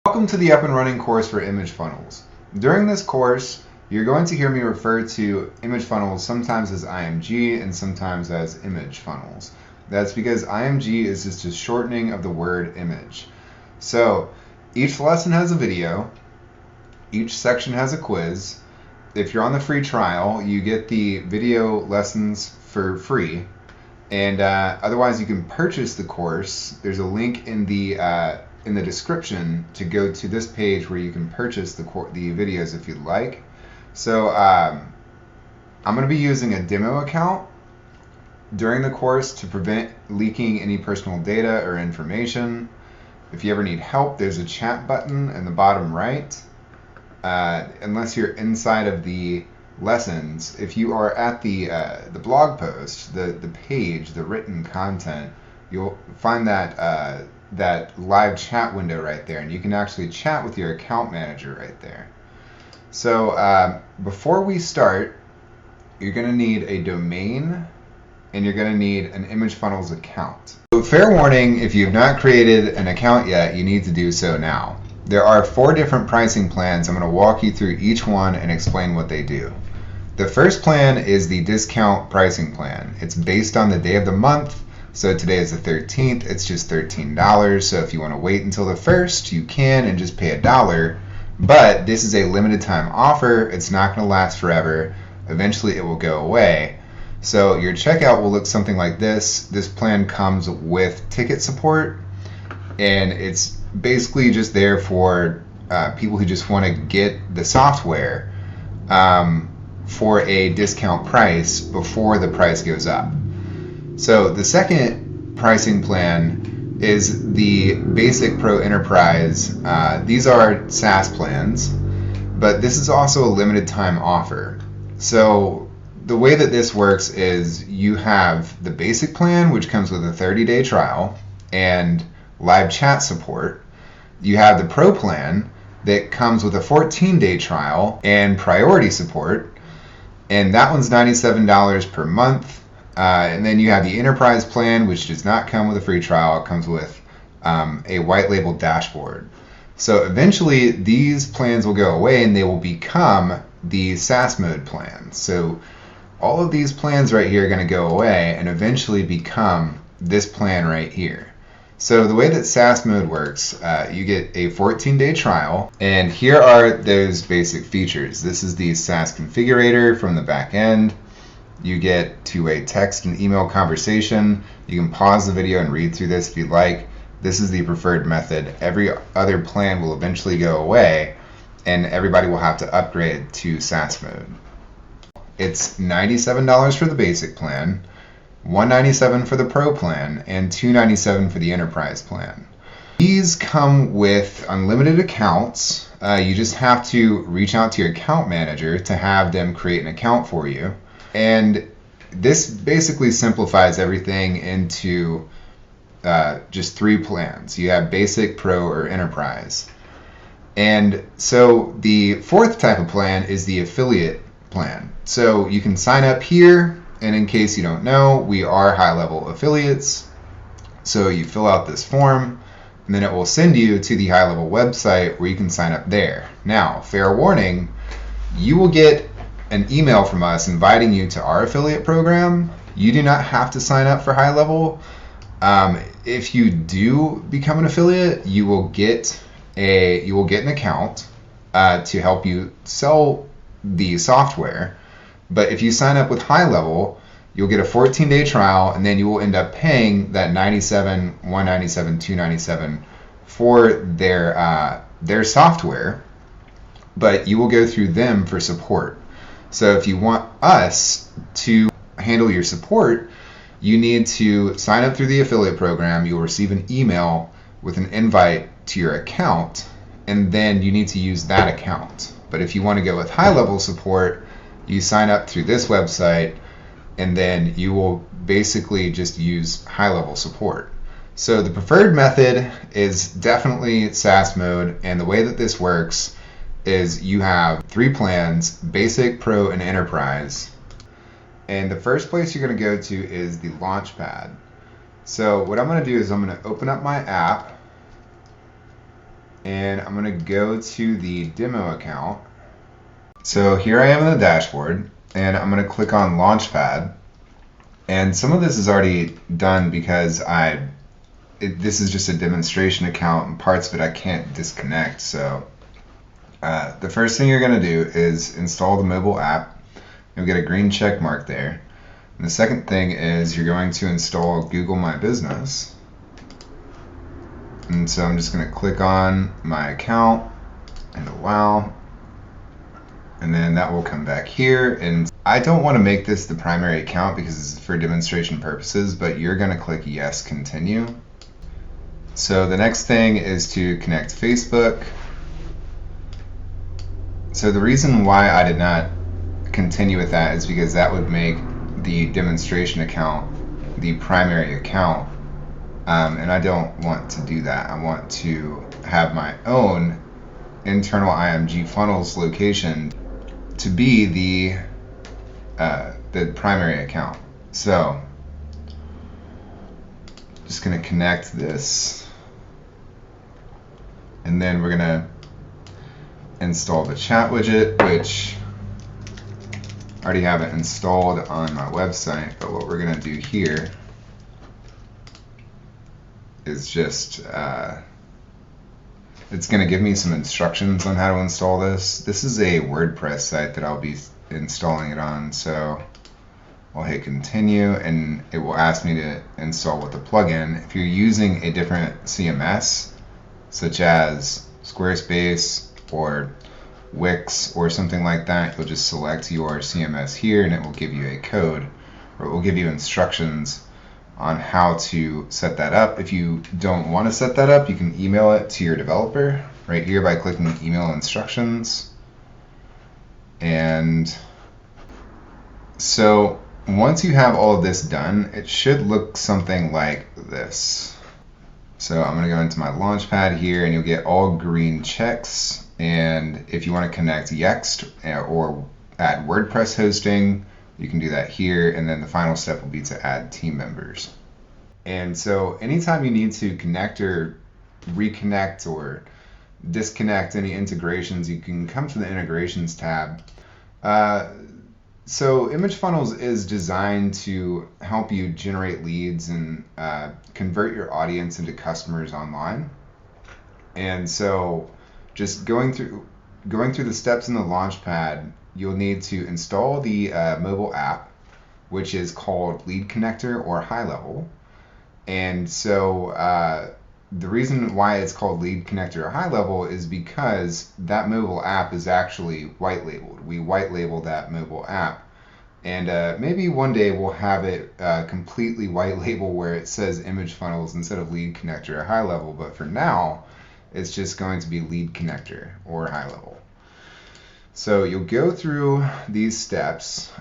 Welcome to the Up and Running course for image funnels. During this course, you're going to hear me refer to image funnels sometimes as IMG and sometimes as image funnels. That's because IMG is just a shortening of the word image. So each lesson has a video, each section has a quiz. If you're on the free trial, you get the video lessons for free. And otherwise, you can purchase the course. There's a link in the description to go to this page where you can purchase the videos if you'd like. So I'm going to be using a demo account during the course to prevent leaking any personal data or information. If you ever need help, there's a chat button in the bottom right. Unless you're inside of the lessons, if you are at the blog post, the page, the written content, you'll find that live chat window right there, and you can actually chat with your account manager right there. So before we start, you're going to need a domain and you're going to need an image funnels account. So fair warning, if you've not created an account yet, you need to do so now. There are 4 different pricing plans. I'm going to walk you through each one and explain what they do. The first plan is the discount pricing plan. It's based on the day of the month. So today is the 13th, it's just $13. So if you want to wait until the 1st, you can and just pay $1. But this is a limited time offer. It's not going to last forever. Eventually it will go away. So your checkout will look something like this. This plan comes with ticket support, and it's basically just there for people who just want to get the software for a discount price before the price goes up. So the second pricing plan is the Basic Pro Enterprise. These are SaaS plans, but this is also a limited time offer. So the way that this works is you have the basic plan, which comes with a 30-day trial and live chat support. You have the Pro plan that comes with a 14-day trial and priority support, and that one's $97 per month. And then you have the Enterprise plan, which does not come with a free trial. It comes with a white label dashboard. So eventually these plans will go away and they will become the SaaS mode plan. So all of these plans right here are going to go away and eventually become this plan right here. So the way that SaaS mode works, you get a 14-day trial, and here are those basic features. This is the SaaS configurator from the back end. You get two-way text and email conversation. You can pause the video and read through this if you'd like. This is the preferred method. Every other plan will eventually go away, and everybody will have to upgrade to SaaS mode. It's $97 for the basic plan, $197 for the Pro plan, and $297 for the Enterprise plan. These come with unlimited accounts. You just have to reach out to your account manager to have them create an account for you. And this basically simplifies everything into just 3 plans. You have Basic, Pro, or Enterprise. And so the 4th type of plan is the affiliate plan. So you can sign up here, and in case you don't know, we are high-level affiliates. So you fill out this form, and then it will send you to the high-level website where you can sign up there. Now, fair warning, you will get an email from us inviting you to our affiliate program. You do not have to sign up for high level. If you do become an affiliate, you will get an account to help you sell the software. But if you sign up with high level, you'll get a 14-day trial, and then you will end up paying that $97, $197, $297 for their software. But you will go through them for support. So if you want us to handle your support, you need to sign up through the affiliate program. You'll receive an email with an invite to your account, and then you need to use that account. But if you want to go with high-level support, you sign up through this website, and then you will basically just use high-level support. So the preferred method is definitely SaaS mode, and the way that this works is you have 3 plans, Basic, Pro, and Enterprise. And the first place you're going to go to is the Launchpad. So what I'm going to do is I'm going to open up my app, and I'm going to go to the demo account. So here I am in the dashboard, and I'm going to click on Launchpad. And some of this is already done because this is just a demonstration account, and parts of it I can't disconnect. So the first thing you're going to do is install the mobile app. You'll get a green check mark there. And the second thing is you're going to install Google My Business. And so I'm just going to click on my account and allow. And then that will come back here. And I don't want to make this the primary account because it's for demonstration purposes, but you're going to click yes, continue. So the next thing is to connect Facebook. So the reason why I did not continue with that is because that would make the demonstration account the primary account. And I don't want to do that. I want to have my own internal IMG funnels location to be the primary account. So just going to connect this, and then we're going to install the chat widget, which I already have it installed on my website. But what we're going to do here is just it's going to give me some instructions on how to install this. This is a WordPress site that I'll be installing it on, so I'll hit continue, and it will ask me to install with a plugin. If you're using a different CMS, such as Squarespace or Wix or something like that, you'll just select your CMS here, and it will give you a code, or it will give you instructions on how to set that up. If you don't want to set that up, you can email it to your developer right here by clicking email instructions. And so once you have all of this done, it should look something like this. So I'm going to go into my Launchpad here, and you'll get all green checks. And if you want to connect Yext or add WordPress hosting, you can do that here, and then the final step will be to add team members. And so anytime you need to connect or reconnect or disconnect any integrations, you can come to the integrations tab. So Image Funnels is designed to help you generate leads and convert your audience into customers online. And so just going through the steps in the Launchpad, you'll need to install the mobile app, which is called Lead Connector or High Level. And so the reason why it's called Lead Connector or High Level is because that mobile app is actually white labeled. We white label that mobile app. And maybe one day we'll have it completely white label where it says Image Funnels instead of Lead Connector or High Level. But for now, it's just going to be Lead Connector or High Level. So you'll go through these steps.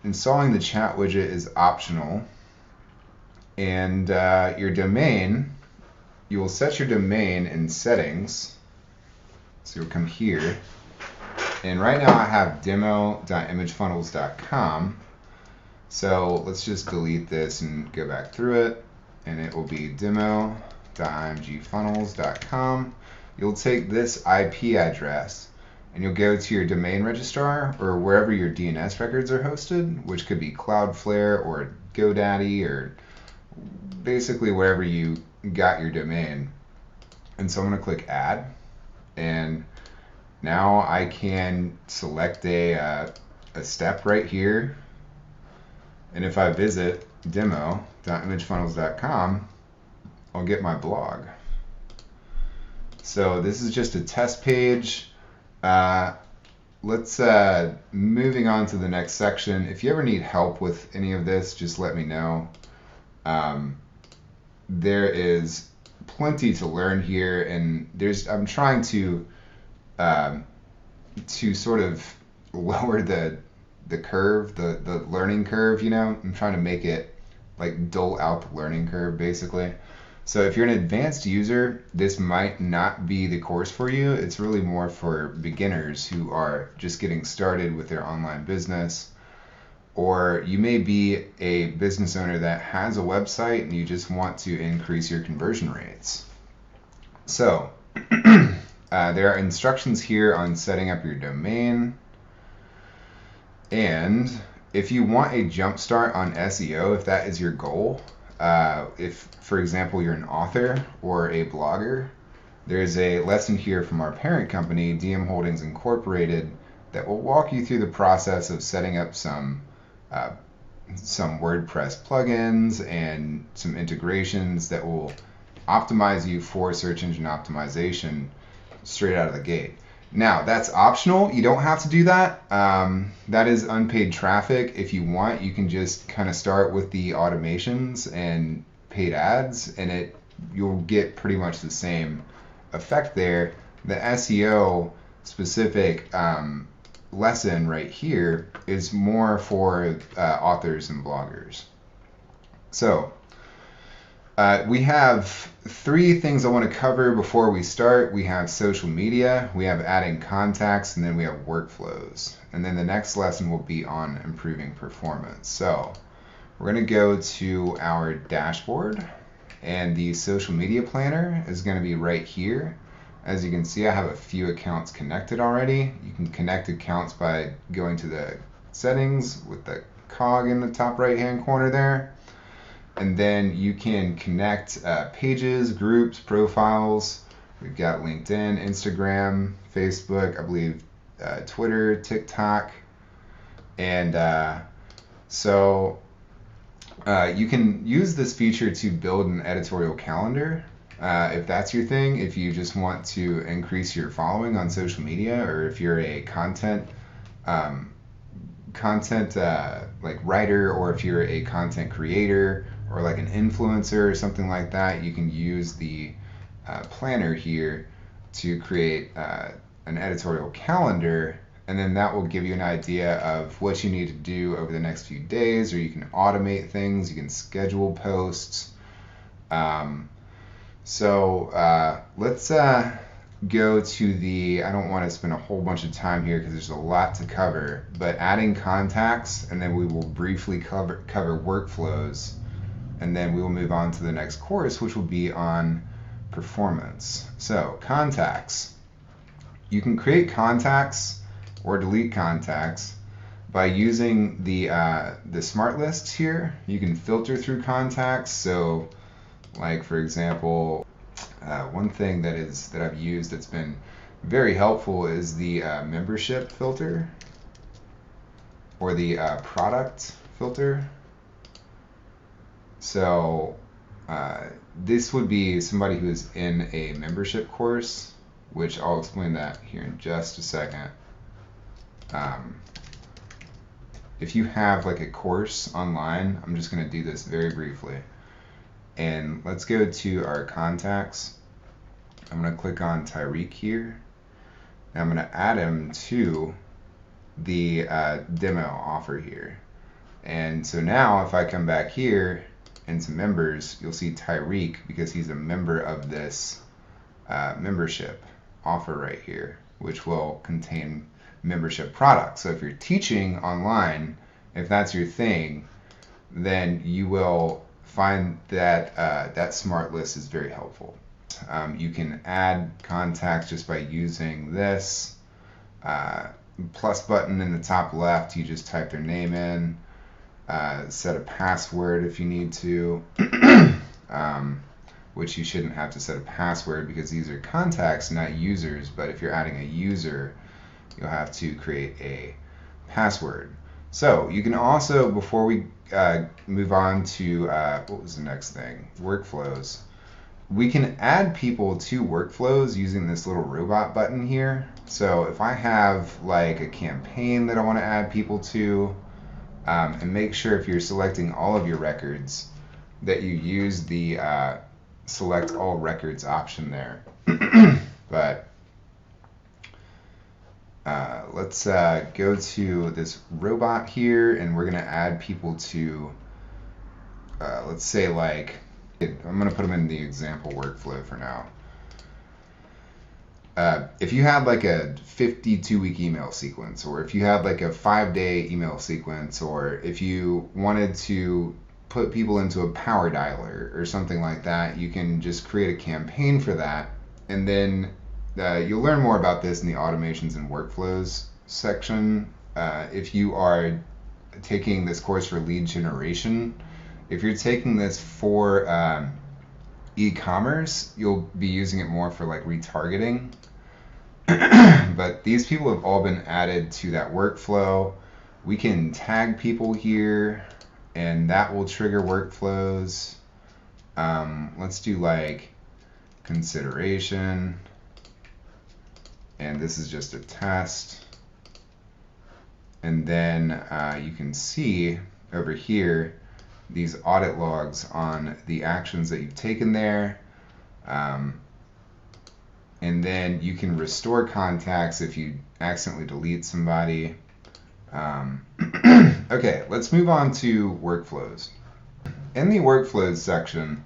Installing the chat widget is optional. And your domain, you will set your domain in settings. So you'll come here. And right now I have demo.imagefunnels.com. So let's just delete this and go back through it. And it will be demo.imgfunnels.com. You'll take this IP address and you'll go to your domain registrar or wherever your DNS records are hosted, which could be Cloudflare or GoDaddy or basically wherever you got your domain. And so I'm going to click add, and now I can select a step right here, and if I visit demo.imagefunnels.com, I'll get my blog. So this is just a test page. Let's moving on to the next section. If you ever need help with any of this, just let me know. There is plenty to learn here, and I'm trying to sort of lower the curve, the learning curve. I'm trying to make it like dole out the learning curve basically. So if you're an advanced user, this might not be the course for you. It's really more for beginners who are just getting started with their online business. Or you may be a business owner that has a website and you just want to increase your conversion rates. So There are instructions here on setting up your domain. And if you want a jump start on SEO, if that is your goal, if, for example, you're an author or a blogger, there's a lesson here from our parent company, DM Holdings Incorporated, that will walk you through the process of setting up some WordPress plugins and some integrations that will optimize you for search engine optimization straight out of the gate. Now, that's optional. You don't have to do that. That is unpaid traffic. If you want, you can just kind of start with the automations and paid ads, and you'll get pretty much the same effect there. The SEO specific lesson right here is more for authors and bloggers. So we have 3 things I want to cover before we start. We have social media, we have adding contacts, and then we have workflows. And then the next lesson will be on improving performance. So we're going to go to our dashboard, and the social media planner is going to be right here. As you can see, I have a few accounts connected already. You can connect accounts by going to the settings with the cog in the top right hand corner there. And then you can connect pages, groups, profiles. We've got LinkedIn, Instagram, Facebook, I believe Twitter, TikTok. And so you can use this feature to build an editorial calendar. If that's your thing, if you just want to increase your following on social media, or if you're a content like writer, or if you're a content creator or like an influencer or something like that, you can use the planner here to create an editorial calendar, and then that will give you an idea of what you need to do over the next few days, or you can automate things, you can schedule posts. So let's go to I don't want to spend a whole bunch of time here because there's a lot to cover, but adding contacts, and then we will briefly cover workflows, and then we will move on to the next course, which will be on performance. So contacts. You can create contacts or delete contacts by using the smart lists here. You can filter through contacts. So like, for example, one thing that I've used that's been very helpful is the membership filter, or the product filter. So this would be somebody who's in a membership course, which I'll explain that here in just a second. If you have like a course online, I'm just going to do this very briefly. And let's go to our contacts. I'm going to click on Tyreek here. And I'm going to add him to the demo offer here. And so now if I come back here into members, you'll see Tyreek because he's a member of this membership offer right here, which will contain membership products. So if you're teaching online, if that's your thing, then you will find that that smart list is very helpful. You can add contacts just by using this plus button in the top left. You just type their name in, set a password if you need to, which you shouldn't have to set a password because these are contacts, not users. But if you're adding a user, you'll have to create a password. So you can also, before we move on to what was the next thing, workflows, we can add people to workflows using this little robot button here. So if I have like a campaign that I want to add people to, and make sure if you're selecting all of your records that you use the select all records option there. But let's go to this robot here, and we're going to add people to, let's say, like, I'm going to put them in the example workflow for now. If you had like a 52-week email sequence, or if you had like a 5-day email sequence, or if you wanted to put people into a power dialer or something like that, you can just create a campaign for that, and then you'll learn more about this in the automations and workflows section. If you are taking this course for lead generation, if you're taking this for e-commerce, you'll be using it more for like retargeting. But these people have all been added to that workflow. We can tag people here, and that will trigger workflows. Let's do like consideration, and this is just a test. And then you can see over here these audit logs on the actions that you've taken there. And then you can restore contacts if you accidentally delete somebody. Okay, let's move on to workflows. In the workflows section,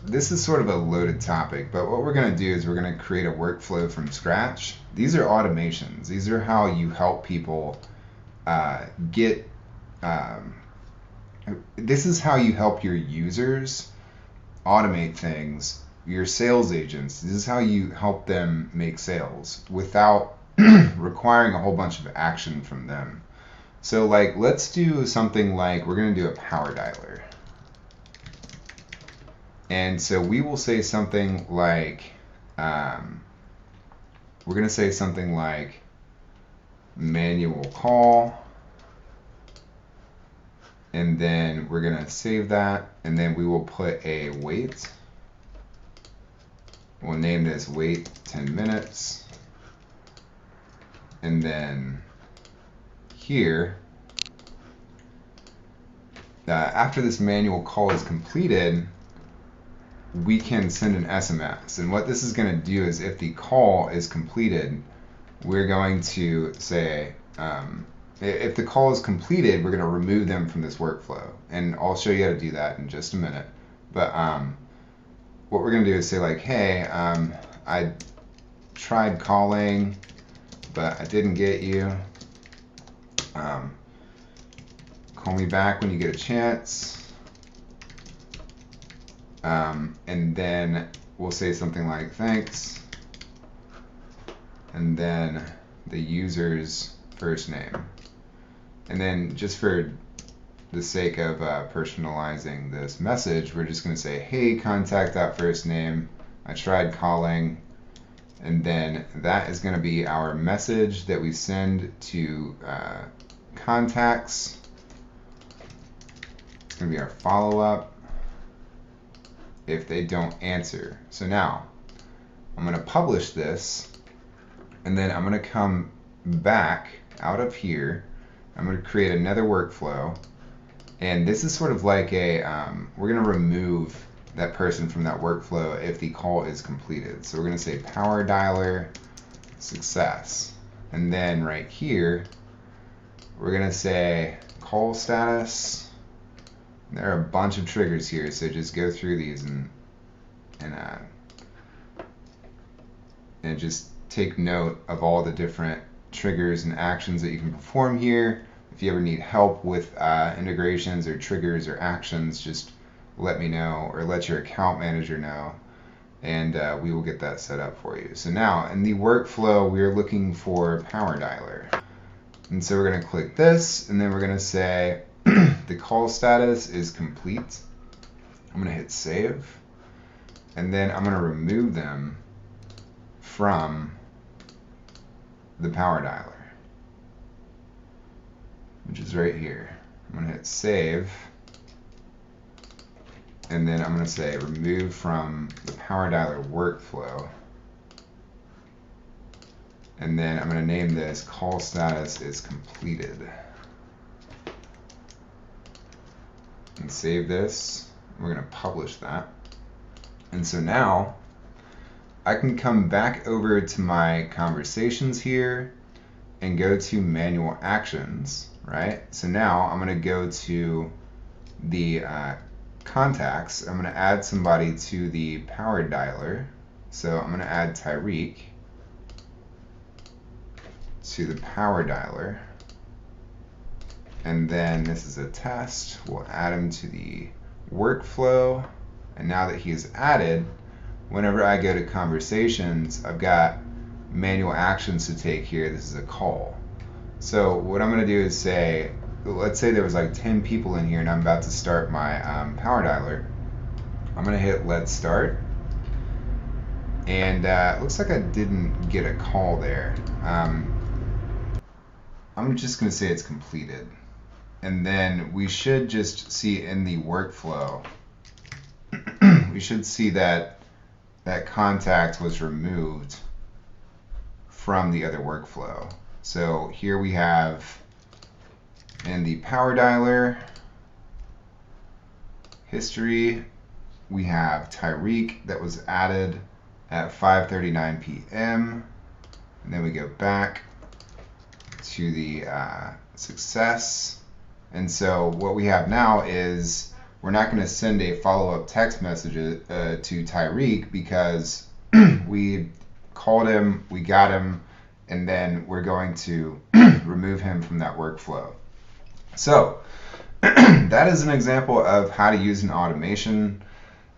this is sort of a loaded topic, but what we're going to do is we're going to create a workflow from scratch. These are automations. These are how you help people this is how you help your users automate things, your sales agents. This is how you help them make sales without requiring a whole bunch of action from them. So like, let's do something like, we're going to do a power dialer. And so we will say something like, we're going to say something like manual call. And then we're going to save that. And then we will put a wait. We'll name this wait 10 minutes. And then here, after this manual call is completed, we can send an SMS. And what this is going to do is if the call is completed, we're going to say, if the call is completed, we're going to remove them from this workflow. And I'll show you how to do that in just a minute. But what we're going to do is say like, hey, I tried calling, but I didn't get you. Call me back when you get a chance. And then we'll say something like thanks, and then the user's first name. And then just for the sake of personalizing this message, we're just going to say, hey, contact.first name, I tried calling. And then that is going to be our message that we send to contacts. It's going to be our follow-up if they don't answer. So now I'm going to publish this, and then I'm going to come back out of here. I'm going to create another workflow, and this is sort of like a we're going to remove that person from that workflow if the call is completed. So we're going to say power dialer success, and then right here we're going to say call status. There are a bunch of triggers here, so just go through these and just take note of all the different triggers and actions that you can perform here. If you ever need help with integrations or triggers or actions, just let me know or let your account manager know, and we will get that set up for you. So now in the workflow, we're looking for power dialer. And so we're going to click this, and then we're going to say the call status is complete. I'm going to hit save, and then I'm going to remove them from the power dialer, which is right here. I'm going to hit save, and then I'm going to say remove from the power dialer workflow, and then I'm going to name this call status is completed, and save this. We're going to publish that. And so now I can come back over to my conversations here and go to manual actions, right? So now I'm going to go to the contacts. I'm going to add somebody to the power dialer. So I'm going to add Tyreek to the power dialer. And then this is a test. We'll add him to the workflow. And now that he is added, whenever I go to conversations, I've got manual actions to take here. This is a call. So what I'm going to do is say, let's say there was like 10 people in here and I'm about to start my power dialer. I'm going to hit let's start. And it looks like I didn't get a call there. I'm just going to say it's completed. And then we should just see in the workflow, we should see that that contact was removed from the other workflow. So here we have in the power dialer history, we have Tyreek that was added at 5:39 p.m. And then we go back to the success. And so what we have now is we're not going to send a follow-up text message to Tyreek because we called him, we got him, and then we're going to remove him from that workflow. So that is an example of how to use an automation,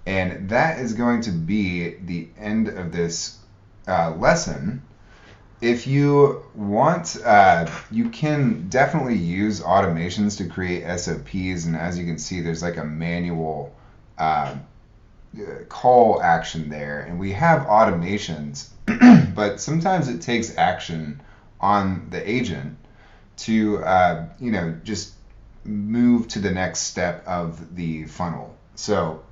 and that is going to be the end of this lesson. If you want, you can definitely use automations to create SOPs, and as you can see, there's like a manual call action there, and we have automations, but sometimes it takes action on the agent to, just move to the next step of the funnel. So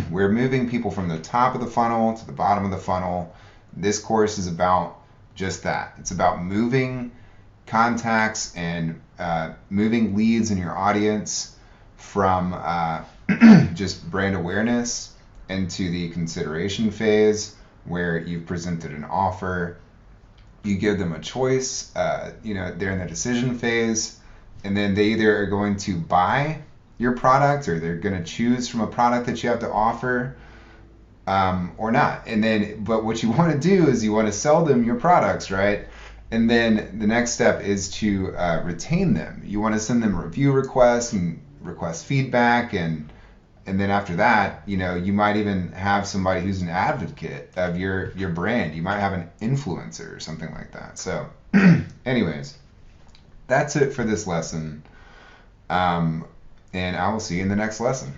we're moving people from the top of the funnel to the bottom of the funnel. This course is about just that. It's about moving contacts and moving leads in your audience from just brand awareness into the consideration phase where you've presented an offer. You give them a choice, they're in the decision phase, and then they either are going to buy your product or they're going to choose from a product that you have to offer, or not. And then, but what you want to do is you want to sell them your products, right? And then the next step is to retain them. You want to send them review requests and request feedback, and then after that, you might even have somebody who's an advocate of your brand. You might have an influencer or something like that. So anyways, that's it for this lesson. And I will see you in the next lesson.